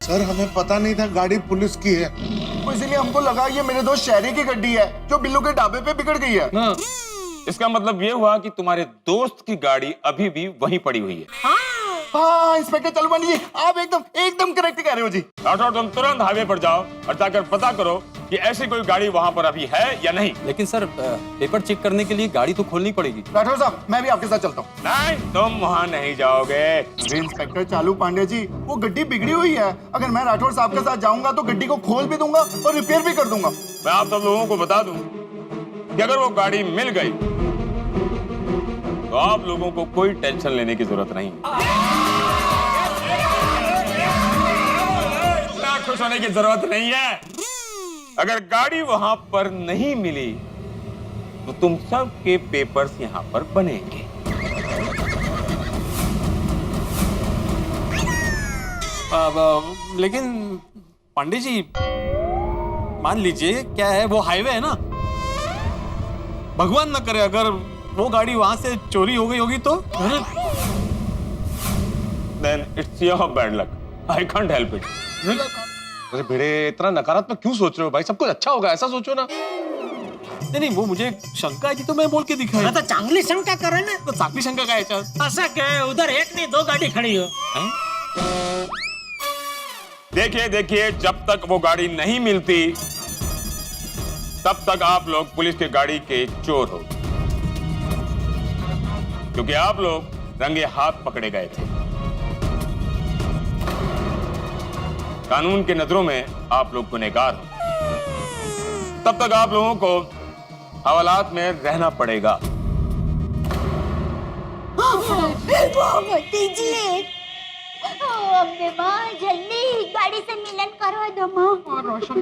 Sir हमें पता नहीं था गाड़ी पुलिस की है, तो इसीलिए हमको लगा ये मेरे दोस्त शहरी की गड्डी है जो बिल्लू के ढाबे पे बिगड़ गई है। हाँ। इसका मतलब ये हुआ कि तुम्हारे दोस्त की गाड़ी अभी भी वहीं पड़ी हुई है। हाँ इंस्पेक्टर चलवानी जी, आप एकदम करेक्ट कह रहे हो जी। राठौर तुम तुरंत हाईवे पर जाओ और जाकर पता करो कि ऐसी कोई गाड़ी वहाँ पर अभी है या नहीं। लेकिन सर पेपर चेक करने के लिए गाड़ी तो खोलनी पड़ेगी। राठौर साहब मैं भी आपके साथ चलता हूँ। नहीं, तुम वहाँ नहीं जाओगे। इंस्पेक्टर चालू पांडे जी, वो गड्डी बिगड़ी हुई है, अगर मैं राठौर साहब के साथ जाऊंगा तो गड्डी को खोल भी दूंगा और रिपेयर भी कर दूंगा। मैं आप सब लोगों को बता दूं कि अगर वो गाड़ी मिल गई तो आप लोगों को कोई टेंशन लेने की जरूरत नहीं। इतना खुश होने की जरूरत नहीं है। अगर गाड़ी वहां पर नहीं मिली तो तुम सब के पेपर्स यहां पर बनेंगे। लेकिन पांडे जी मान लीजिए क्या है, वो हाईवे है ना, भगवान न करे अगर वो गाड़ी वहां से चोरी हो गई होगी तो? Then it's your bad luck. I can't help it. अरे भिड़े इतना नकारात्मक क्यों सोच रहे हो भाई? सब कुछ अच्छा होगा ऐसा सोचो ना। नहीं वो मुझे शंका थी तो मैं बोल के दिखाई। आता चांगली शंका करे ना। तो चांगली शंका काय याच्यात? असं काय उधर एक नहीं दो गाड़ी खड़ी हो। देखिए जब तक वो गाड़ी नहीं मिलती तब तक आप लोग पुलिस की गाड़ी के चोर हो, क्योंकि आप लोग रंगे हाथ पकड़े गए थे। कानून के नजरों में आप लोग गुनहगार हो। तब तक आप लोगों को हवालात में रहना पड़ेगा। दीजिए अम्मे माँ, जल्दी गाड़ी से मिलन करवा दो माँ। रोशन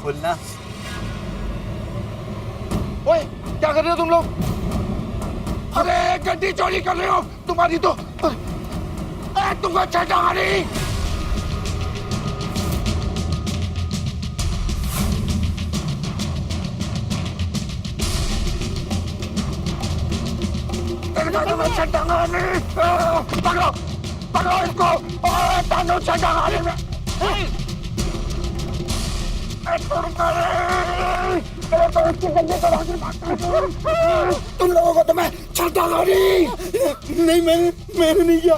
खोलना। ओए क्या कर रहे हो तुम लोग? अरे गड्डी चोरी कर रहे हो तुम्हारी तो। तुमको छटा मारी। पकड़ो पकड़ो इसको। छटा मारी में तुम लोगों को तो मैं छटा मारी। नहीं मैंने नहीं किया।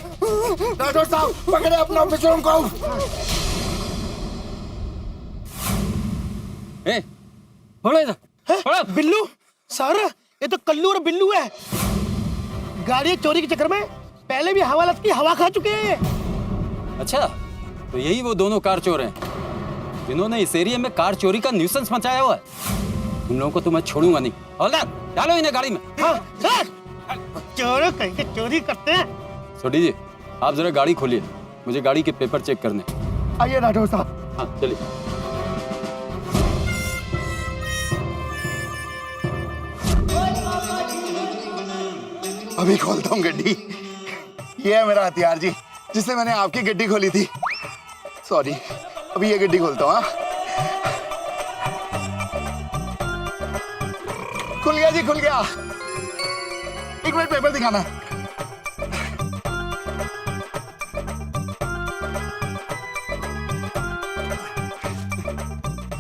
राठौर साहब पकड़े अपना ऑफिसरों को। बिल्लू सारा, ये तो कल्लू और बिल्लू है। गाड़ी चोरी के चक्कर में पहले भी हवालात की हवा खा चुके हैं। अच्छा तो यही वो दोनों कार चोर हैं जिन्होंने इस एरिया में कार चोरी का न्यूसेंस मचाया हुआ है। तुम लोगों को तो मैं छोड़ूंगा नहीं। हवलदार डालो इन्हें गाड़ी में। हाँ सर, चोर कहीं के चोरी करते हैं। छोटी जी आप जरा गाड़ी खोलिए, मुझे गाड़ी के पेपर चेक करने। आइए राठौर साहब। हाँ चलिए। अभी खोलता हूँ गड्डी। ये है मेरा हथियार जी, जिससे मैंने आपकी गड्डी खोली थी। सॉरी, अभी ये गड्डी खोलता हूँ। खुल गया जी, खुल गया। एक मिनट पेपर दिखाना।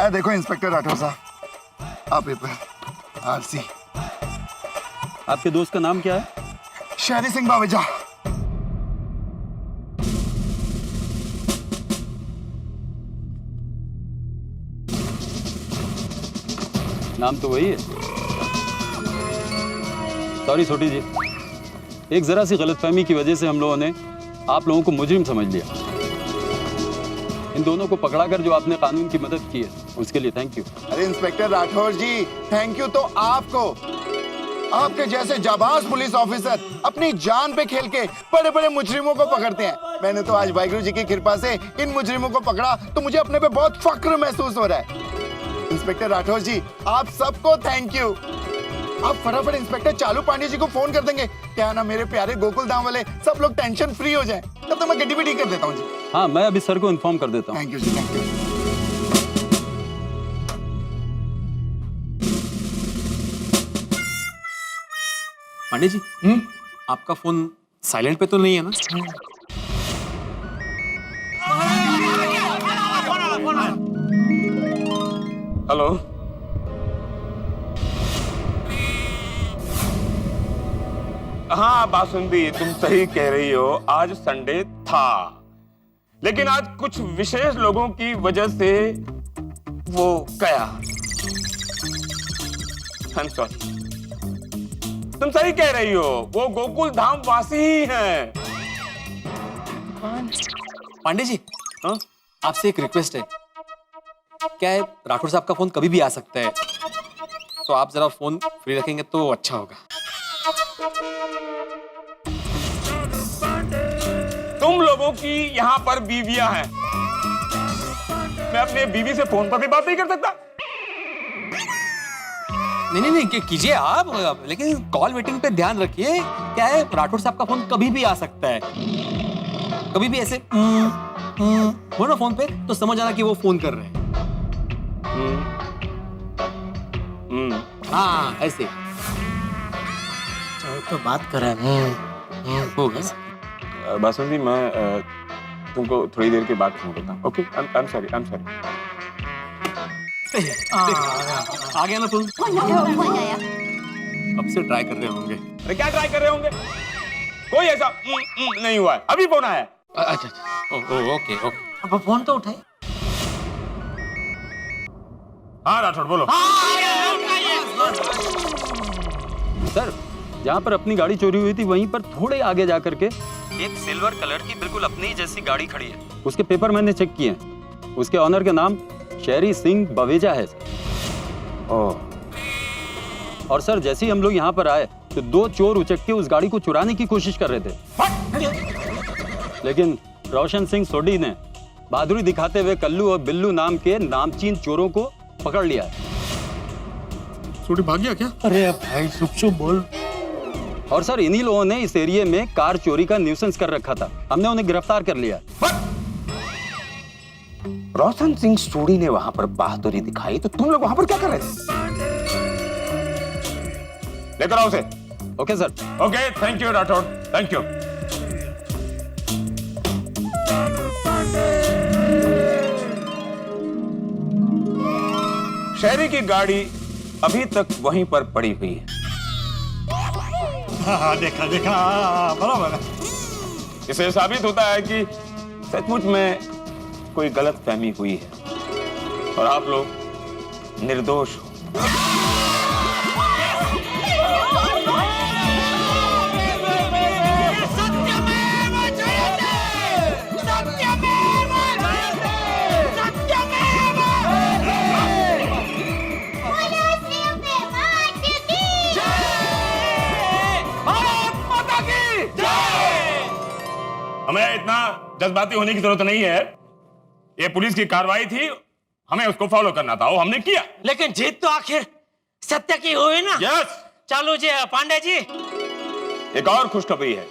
देखो इंस्पेक्टर राठौर साहब, आप पेपर आरसी। आपके दोस्त का नाम क्या है? शहरी सिंह बावेजा। नाम तो वही है। सॉरी छोटी जी, एक जरा सी गलतफहमी की वजह से हम लोगों ने आप लोगों को मुजरिम समझ लिया। इन दोनों को पकड़ाकर जो आपने कानून की मदद की है उसके लिए थैंक यू। अरे inspector Rathore ji, thank you तो आपको। आपके जैसे जाबाज पुलिस ऑफिसर अपनी जान पे खेल के बड़े बड़े मुजरिमों को पकड़ते हैं। मैंने तो आज वाहिगुरु जी की कृपा से इन मुजरिमों को पकड़ा तो मुझे अपने पे बहुत फक्र महसूस हो रहा है। इंस्पेक्टर राठौर जी, आप सबको थैंक यू। आप फटाफट इंस्पेक्टर चालू पांडे जी को फोन कर देंगे क्या है ना, मेरे प्यारे गोकुल धाम वाले सब लोग टेंशन फ्री हो जाएं। तब तो मैं गड्डी भी ठीक कर देता हूँ जी। हाँ, मैं अभी सर को इन्फॉर्म कर देता हूँ। Thank you ji, thank you. Pandey ji, आपका फोन साइलेंट पे तो नहीं है ना? हेलो। हाँ बासुंदी, तुम सही कह रही हो, आज संडे था, लेकिन आज कुछ विशेष लोगों की वजह से वो गया। I'm sorry। तुम सही कह रही हो, वो गोकुल धाम वासी ही हैं। पांडे जी, हाँ? आपसे एक रिक्वेस्ट है। क्या है, राठौर साहब का फोन कभी भी आ सकता है, तो आप जरा फोन फ्री रखेंगे तो अच्छा होगा। तुम लोगों की यहाँ पर बीवियां हैं, मैं अपने बीवी से फोन पर भी बात नहीं कर सकता? नहीं, कीजिए आप, लेकिन कॉल वेटिंग पे ध्यान रखिए। क्या है, राठौर साहब का फोन कभी भी आ सकता है। कभी भी ऐसे हो ना फोन पे, तो समझ आना कि वो फोन कर रहे हैं। हाँ, ऐसे तो बात कर रहे हैं। होगा। बासुंदी, मैं तुमको थोड़ी देर के बाद फोन करता हूँ। Okay, I am sorry. आ गया ना फोन? फोन आया। अब से ट्राई कर रहे होंगे। अरे क्या ट्राई कर रहे होंगे? कोई ऐसा नहीं हुआ है, अभी फोन आया। अच्छा, ओके। अब फोन तो उठाए। हाँ राठौड़, बोलो। सर, जहाँ पर अपनी गाड़ी चोरी हुई थी वहीं पर थोड़े आगे जा करके एक सिल्वर कलर की बिल्कुल अपनी जैसी गाड़ी खड़ी है। उसके पेपर मैंने चेक किए हैं। उसके ऑनर का नाम शेरी सिंह बवेजा है। और सर, जैसे ही हम लोग यहाँ पर आए तो 2 चोर उचक के उस गाड़ी को चुराने की कोशिश कर रहे थे, लेकिन रोशन सिंह सोडी ने बहादुरी दिखाते हुए कल्लू और बिल्लू नाम के नामचीन चोरों को पकड़ लिया है। छोटी भाग गया क्या? अरे भाई चुप बोल। और सर, इन्हीं लोगों ने इस एरिया में कार चोरी का न्यूसेंस कर रखा था। हमने उन्हें गिरफ्तार कर लिया। रोशन सिंह सोडी ने वहां पर बहादुरी दिखाई, तो तुम लोग वहां पर क्या कर रहे थे? लेकर आओ उसे। Okay sir. Okay, thank you Rathore, thank you. शहरी की गाड़ी अभी तक वहीं पर पड़ी हुई है। हाँ, देखा बराबर है। इससे साबित होता है कि सचमुच में कोई गलत फहमी हुई है और आप लोग निर्दोष हो। हमें इतना जज्बाती होने की जरूरत नहीं है। ये पुलिस की कार्रवाई थी, हमें उसको फॉलो करना था, वो हमने किया। लेकिन जीत तो आखिर सत्य की हुई ना। यस। चालू जी, पांडे जी। एक और खुशखबरी है।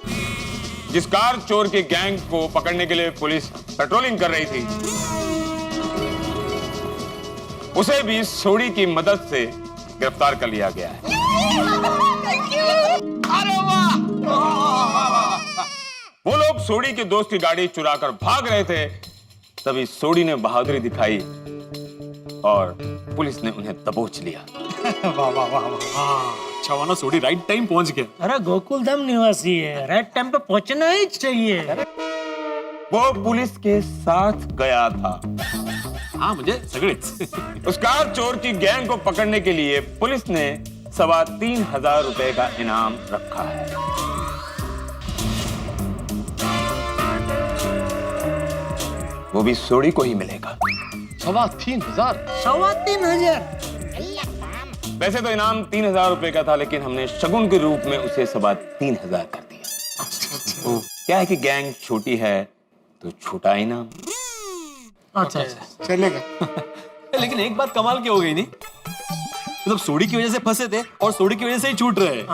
जिस कार चोर के गैंग को पकड़ने के लिए पुलिस पेट्रोलिंग कर रही थी, उसे भी सोडी की मदद से गिरफ्तार कर लिया गया है। अरे वाह! वो लोग सोडी के दोस्त की गाड़ी चुराकर भाग रहे थे, तभी सोडी ने बहादुरी दिखाई और पुलिस ने उन्हें दबोच लिया। अच्छा हुआ ना, सोडी राइट टाइम पहुंच गया। अरे गोकुल धाम निवासी है, राइट टाइम पे पहुंचना ही चाहिए। वो पुलिस के साथ गया था। हाँ, मुझे सगळेच। उस कार चोर की गैंग को पकड़ने के लिए पुलिस ने 3,500 रुपए का इनाम रखा है। वो भी सोडी को ही मिलेगा। 3,500? 3,500? वैसे तो इनाम 3,000 रुपए का था, लेकिन हमने शगुन के रूप में उसे 3,500 कर दिया। तो क्या है कि गैंग छोटी है तो छोटा इनाम। अच्छा, चलेगा। लेकिन एक बात कमाल की हो गई नहीं, मतलब सोडी की वजह से फंसे थे और सोडी की वजह से ही छूट रहे हैं।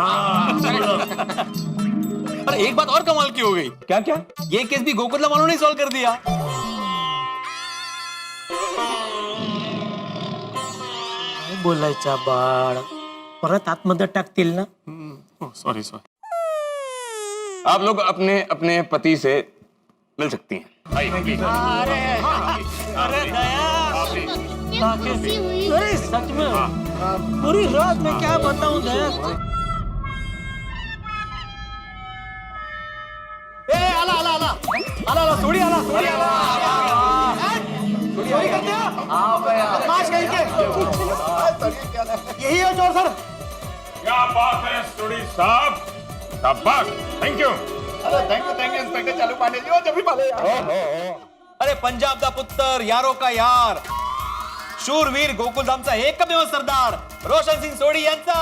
अरे एक बात और कमाल की हो गई। क्या क्या? ये केस भी गोकुलधाम वालों ने सॉल्व कर दिया। काय बोलायचा बाळ, परत आतमध्ये टाकतील ना. Sorry sorry. आप लोग अपने अपने पति से मिल सकती हैं। आइए, please। अरे दया, कितनी खुशी हुई। अरे सच में पूरी रात में क्या बताऊं दया. ए आला आला आला आला आला सोडी आला सोडी आला. सोडी करते हो? बदमाश कहीं के. यही है चोर सर. क्या बात है सोडी साहब, शाबाश, thank you. Thank you inspector चालू पांडे जी, जब भी पाले अरे पंजाब दा पुत्र, यारों का यार, शूरवीर गोकुलधामचा एकमेव सरदार रोशन सिंग सोडी यांचा.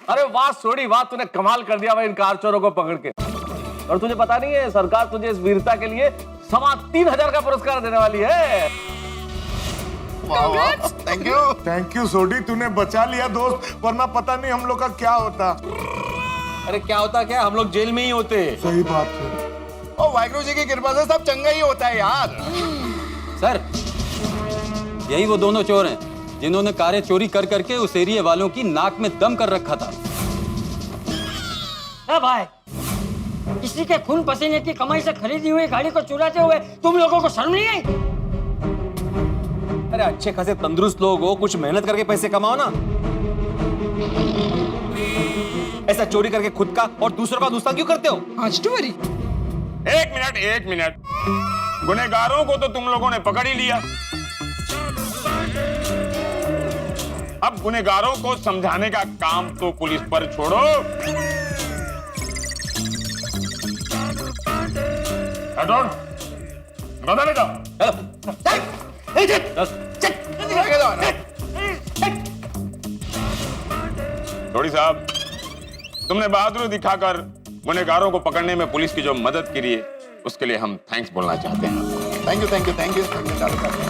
अरे वाह सोडी वाह, तूने कमाल कर दिया भाई इन कार चोरों को पकड़ के। और तुझे पता नहीं है सरकार तुझे इस वीरता के लिए 3,500 का पुरस्कार देने वाली है। थैंक यू सोडी, तूने बचा लिया दोस्त, वरना पता नहीं हम लोग का क्या होता। अरे क्या होता क्या, हम लोग जेल में ही होते। सही बात है। ओ वाहिगुरु जी की कृपा से सब चंगा ही होता है यार। सर, यही वो दोनों चोर हैं जिन्होंने कारें चोरी कर करके उस एरिया वालों की नाक में दम कर रखा था। भाई, किसी के खून पसीने की कमाई से खरीदी हुई गाड़ी को चुराते हुए तुम लोगों को शर्म नहीं आई? अरे अच्छे खासे तंदुरुस्त लोग हो, कुछ मेहनत करके पैसे कमाओ ना। ऐसा चोरी करके खुद का और दूसरों का नुकसान क्यों करते हो? एक मिनट, गुनहगारों को तो तुम लोगों ने पकड़ ही लिया, अब गुनहगारों को समझाने का काम तो पुलिस पर छोड़ो। बदल जाओ। थोड़ी साहब, तुमने बहादुरी दिखाकर गुनहगारों को पकड़ने में पुलिस की जो मदद की है उसके लिए हम थैंक्स बोलना चाहते हैं। थैंक यू चालू कर दो।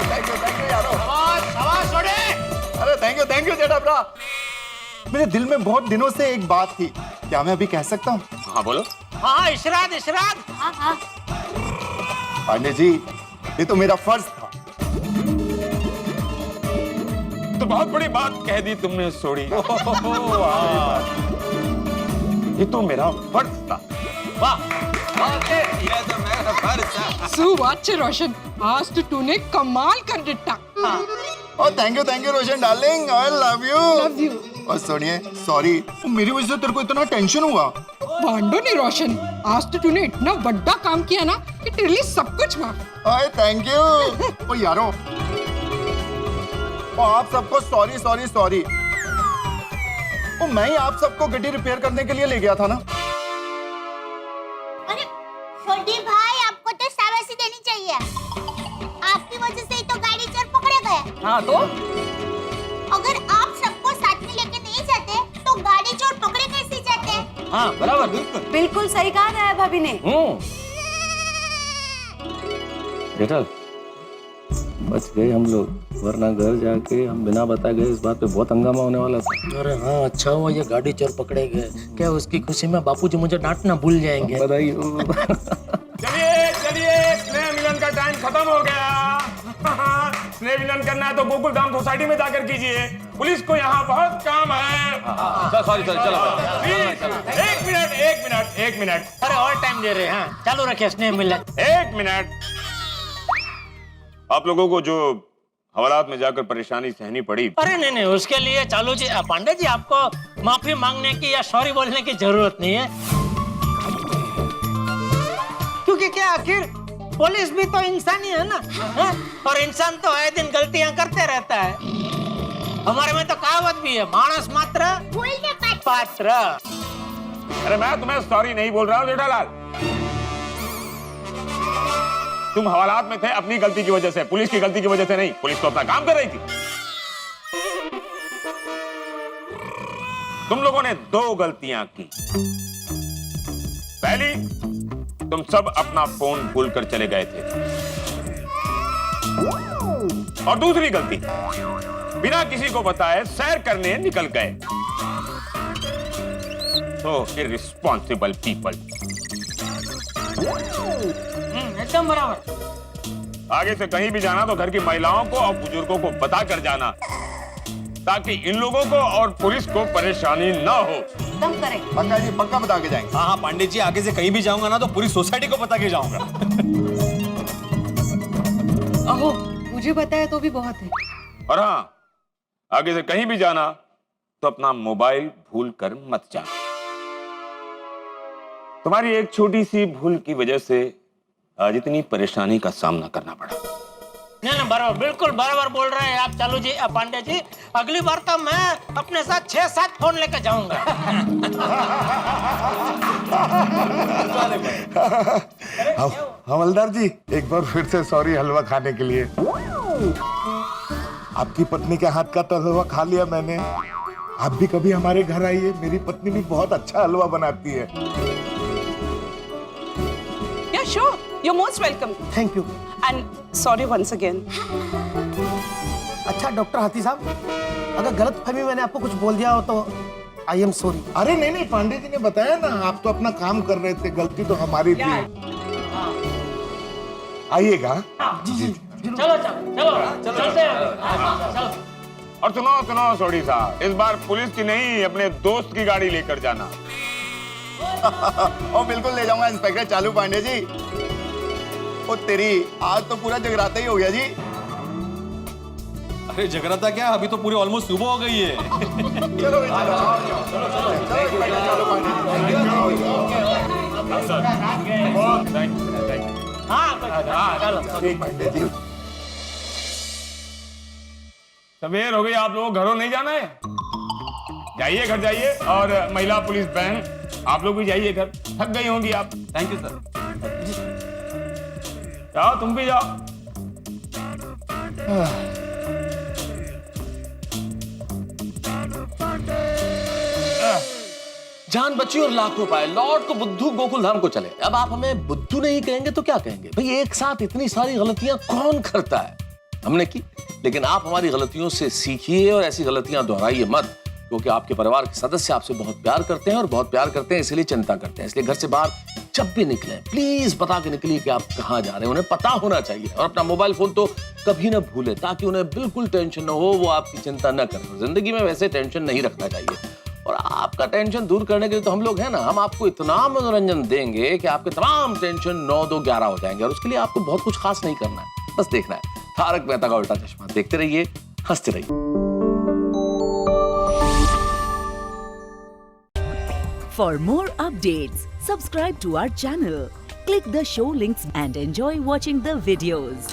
थैंक यू यारो। अरे थैंक यू जेठा भरा। मेरे दिल में बहुत दिनों से एक बात थी, क्या मैं अभी कह सकता हूँ? हाँ बोलो। हाँ इशरात इशरात. हाँ. पांडे जी, ये तो मेरा फर्ज था। तो बहुत बड़ी बात कह दी तुमने सोडी। ये तो मेरा फर्ज था। सुवाच्य रोशन, आज तो तूने कमाल कर दिया. और thank you Roshan darling, I love you. और सुनिए, सॉरी, मेरी वजह से तेरे को इतना टेंशन हुआ। वांडो नहीं रोशन, आज तो तूने इतना बड़ा काम किया ना कि तेरे लिए सब कुछ माफ. ओए थैंक यू। ओ यारो, ओ आप सबको सॉरी। ओ मैं ही आप सबको गड्डी रिपेयर करने के लिए ले गया था ना। अरे छोटी भाई, आपको तो शाबाशी देनी चाहिए. आपकी वजह से ही तो गाड़ी चोर पकड़े गए. हाँ तो अगर आप सबको साथ में लेके नहीं जाते तो गाड़ी चोर पकड़े कैसे जाते? हाँ बराबर, बिल्कुल बिल्कुल सही कहा है भाभी ने. बेटा बच गए हम लोग, वरना घर जाके हम बिना बताए गए इस बात पे बहुत हंगामा होने वाला था। अरे हाँ, अच्छा हुआ ये गाड़ी चोर पकड़े गए. क्या उसकी खुशी में बापूजी मुझे डांटना भूल जाएंगे. बधाई। चलिए, स्नेह मिलन का टाइम खत्म हो गया। स्नेह मिलन करना है तो गोकुलधाम सोसाइटी में जाकर कीजिए, पुलिस को यहाँ बहुत काम है। सॉरी चलो। एक मिनट। अरे और टाइम दे रहे हैं, चालू रखे स्नेह मिलन. एक मिनट। आप लोगों को जो हवालात में जाकर परेशानी सहनी पड़ी, अरे नहीं, उसके लिए चालू जी, पांडे जी, आपको माफी मांगने की या सॉरी बोलने की जरूरत नहीं है. क्योंकि क्या आखिर पुलिस भी तो इंसान ही है ना. है? और इंसान तो आए दिन गलतियां करते रहता है. हमारे में तो कहावत भी है, मानस मात्र भूल के पात्र. अरे मैं तुम्हें सॉरी नहीं बोल रहा हूँ जेठालाल, तुम हवालात में थे अपनी गलती की वजह से, पुलिस की गलती की वजह से नहीं। पुलिस तो अपना काम कर रही थी। तुम लोगों ने 2 गलतियां की। पहली, तुम सब अपना फोन भूलकर चले गए थे। और दूसरी गलती, बिना किसी को बताए सैर करने निकल गए। तो इररिस्पॉन्सिबल पीपल। एकदम बराबर। आगे से कहीं भी जाना तो घर की महिलाओं को और बुजुर्गों को बता कर जाना, ताकि इन लोगों को और पुलिस को परेशानी न हो। एकदम करेक्ट। पक्का जी, पक्का बता के जाएंगे। हाँ हाँ पांडे जी, आगे से कहीं भी जाऊंगा ना तो पूरी सोसाइटी को बता के जाऊंगा। अहो, मुझे बताया तो भी बहुत है। और हाँ, आगे से कहीं भी जाना तो अपना मोबाइल भूल कर मत जाना। तुम्हारी एक छोटी सी भूल की वजह से आज इतनी परेशानी का सामना करना पड़ा। नहीं बराबर, बिल्कुल बराबर बोल रहे हैं आप चालू जी, पांडे जी। अगली बार तो मैं अपने साथ 6-7 फोन लेकर जाऊंगा। हवलदार जी, एक बार फिर से सॉरी हलवा खाने के लिए। आपकी पत्नी के हाथ का तो हलवा खा लिया मैंने। आप भी कभी हमारे घर आइए, मेरी पत्नी भी बहुत अच्छा हलवा बनाती है। Yeah, sure. You're most welcome. Thank you. And sorry once again. अच्छा डॉक्टर हाथी साहब, अगर गलत फहमी मैंने आपको कुछ बोल दिया हो तो आई एम सॉरी। अरे नहीं नहीं, पांडे जी ने बताया ना, आप तो अपना काम कर रहे थे, गलती तो हमारी थी। आइएगा। चलो चलते हैं। और सुनो सोडी साहब, इस बार पुलिस की नहीं, अपने दोस्त की गाड़ी लेकर जाना। और बिल्कुल ले जाऊंगा इंस्पेक्टर चालू पांडे जी। ओ तेरी, आज तो पूरा जगराता ही हो गया जी। अरे जगराता क्या, अभी तो पूरी ऑलमोस्ट सुबह हो गई है। चलो इंस्पेक्टर चालू पांडे जी। सवेर हो गई, आप लोगों को घरों नहीं जाना है? जाइए घर जाइए। और महिला पुलिस बहन, आप लोग भी जाइए घर, थक गई होंगी आप। Thank you sir. जाओ, तुम भी जाओ। जान बची और लाखों पाए, लौट को बुद्धू गोकुल धाम को चले। अब आप हमें बुद्धू नहीं कहेंगे तो क्या कहेंगे? भाई एक साथ इतनी सारी गलतियां कौन करता है? हमने की, लेकिन आप हमारी गलतियों से सीखिए और ऐसी गलतियां दोहराइए मत, क्योंकि आपके परिवार के सदस्य आपसे बहुत प्यार करते हैं और बहुत प्यार करते हैं इसलिए चिंता करते हैं। इसलिए घर से बाहर जब भी निकलें प्लीज बता के निकलिए कि आप कहाँ जा रहे हैं, उन्हें पता होना चाहिए। और अपना मोबाइल फोन तो कभी ना भूलें, ताकि उन्हें बिल्कुल टेंशन ना हो, वो आपकी चिंता न करें। जिंदगी में वैसे टेंशन नहीं रखना चाहिए, और आपका टेंशन दूर करने के लिए तो हम लोग हैं ना। हम आपको इतना मनोरंजन देंगे कि आपके तमाम टेंशन 9, 2, 11 हो जाएंगे। और उसके लिए आपको बहुत कुछ खास नहीं करना है, बस देखना है तारक मेहता का उल्टा चश्मा। देखते रहिए, हंसते रहिए। For more updates, subscribe to our channel, click the show links and enjoy watching the videos.